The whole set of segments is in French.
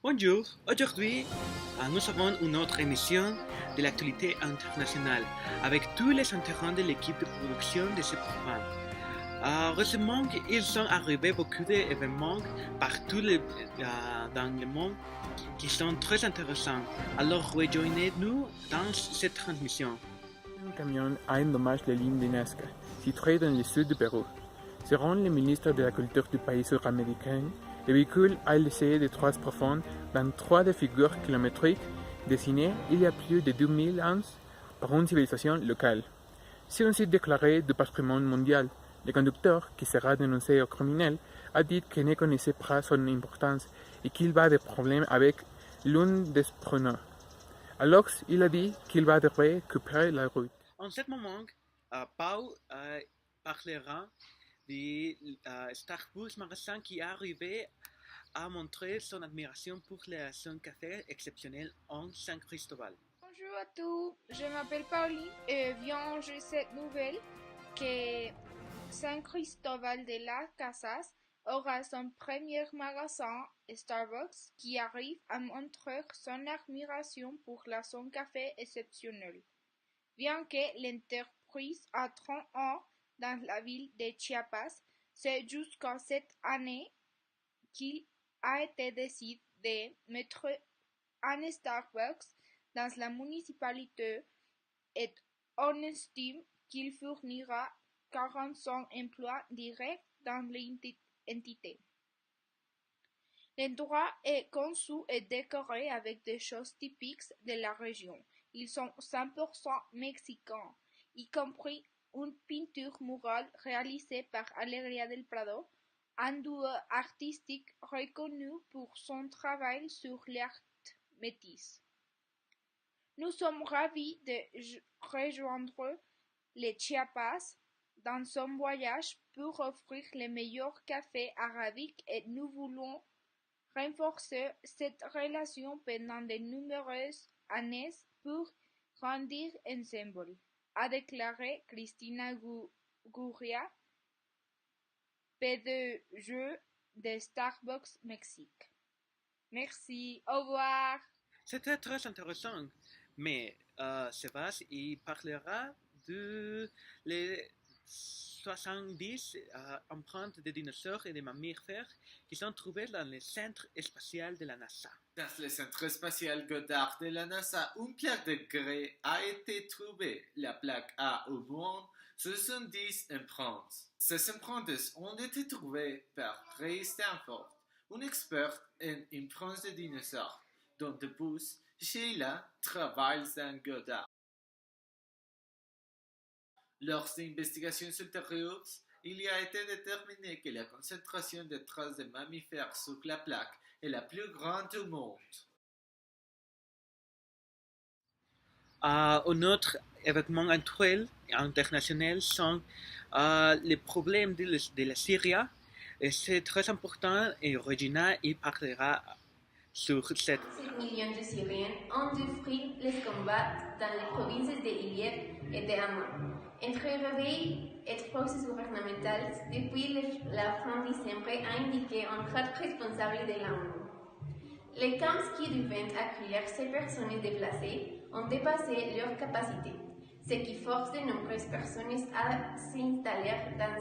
Bonjour, aujourd'hui nous avons une autre émission de l'actualité internationale avec tous les intégrants de l'équipe de production de ce programme. Récemment, ils sont arrivés beaucoup d'événements partout dans le monde qui sont très intéressants. Alors rejoignez-nous dans cette transmission. Un camion a endommagé les lignes de Nazca, situées dans le sud du Pérou. Selon le ministre de la Culture du pays sud-américain, le véhicule a laissé des traces profondes dans 3 des figures kilométriques dessinées il y a plus de 2000 ans par une civilisation locale. C'est un site déclaré du patrimoine mondial. Le conducteur, qui sera dénoncé au criminel, a dit qu'il ne connaissait pas son importance et qu'il va des problèmes avec l'un des preneurs. Alors, il a dit qu'il va devoir couper la route. En ce moment, Pau parlera du Starbucks magasin qui est arrivé à montrer son admiration pour son café exceptionnel en San Cristobal. Bonjour à tous, je m'appelle Pauline et viens de cette nouvelle que San Cristobal de las Casas aura son premier magasin Starbucks qui arrive à montrer son admiration pour son café exceptionnel. Bien que l'entreprise a 30 ans dans la ville de Chiapas, c'est jusqu'à cette année qu'il a été décidé de mettre un Starbucks dans la municipalité et on estime qu'il fournira 45 emplois directs dans l'entité. L'endroit est conçu et décoré avec des choses typiques de la région. Ils sont 100% mexicains, y compris une peinture murale réalisée par Alegría del Prado, un duo artistique reconnu pour son travail sur l'art métis. Nous sommes ravis de rejoindre les Chiapas dans son voyage pour offrir le meilleur café arabique et nous voulons renforcer cette relation pendant de nombreuses années pour grandir ensemble, a déclaré Cristina Gurria, PDG de Starbucks Mexique. Merci, au revoir. C'était très intéressant, mais Sébastien il parlera de les 70 empreintes de dinosaures et de mammifères qui sont trouvées dans le centre spatial de la NASA. Dans le centre spatial Goddard de la NASA, une plaque de grès a été trouvée. La plaque a au moins 70 empreintes. Ces empreintes ont été trouvées par Ray Stanford, un expert en empreintes de dinosaures, dont épouse Sheila travaille dans Goddard. Lors d'investigations ultérieures, il a été déterminé que la concentration de traces de mammifères sur la plaque est la plus grande du monde. Un autre événement actuel international sont les problèmes de la Syrie. Et c'est très important et Regina y parlera sur cette. 7 millions de Syriens ont dû fuir les combats dans les provinces de Idlib et de Hama. Entre réveil et forces gouvernementales, depuis la fin décembre, a indiqué un grand responsable de l'ONU. Les camps qui devaient accueillir ces personnes déplacées ont dépassé leur capacité, ce qui force de nombreuses personnes à s'installer dans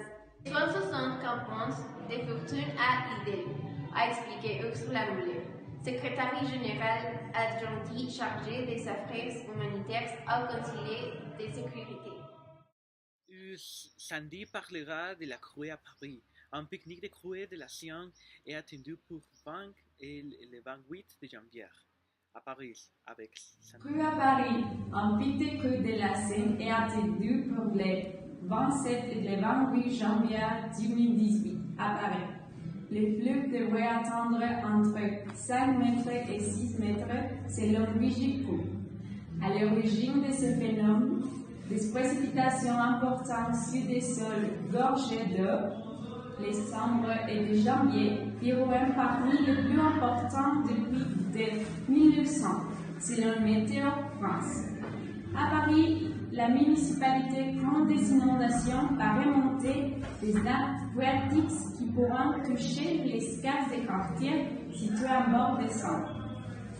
160 campements de fortune à Idlib, a expliqué Ursula Müller, secrétaire générale adjointe chargée des affaires humanitaires au Conseil de sécurité. Sandy parlera de la Cruée à Paris. Un pique-nique de Cruée de la science est attendu pour 20 et le 28 de janvier à Paris avec Sandy. Cruée à Paris, un pique-nique de la Seine est attendu pour les 27 et le 28 janvier 2018 à Paris. Le flux devrait atteindre entre 5 mètres et 6 mètres selon Vigipou. À l'origine de ce phénomène, des précipitations importantes sur des sols gorgés d'eau, les décembre et de janvier firent parmi les plus importants depuis 1900, selon Météo France. À Paris, la municipalité craint des inondations par remontée des nappes phréatiques qui pourront toucher les cases des quartiers situé en bord des centres.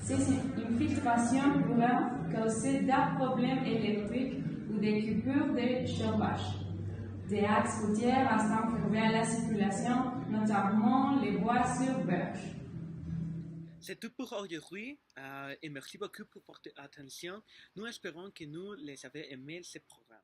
Ces infiltrations pourraient causer des problèmes électriques ou des coupures de chauffage. Des axes routiers restant fermés à la circulation, notamment les voies sur berge. C'est tout pour aujourd'hui et merci beaucoup pour votre attention. Nous espérons que nous les avez aimé ce programme.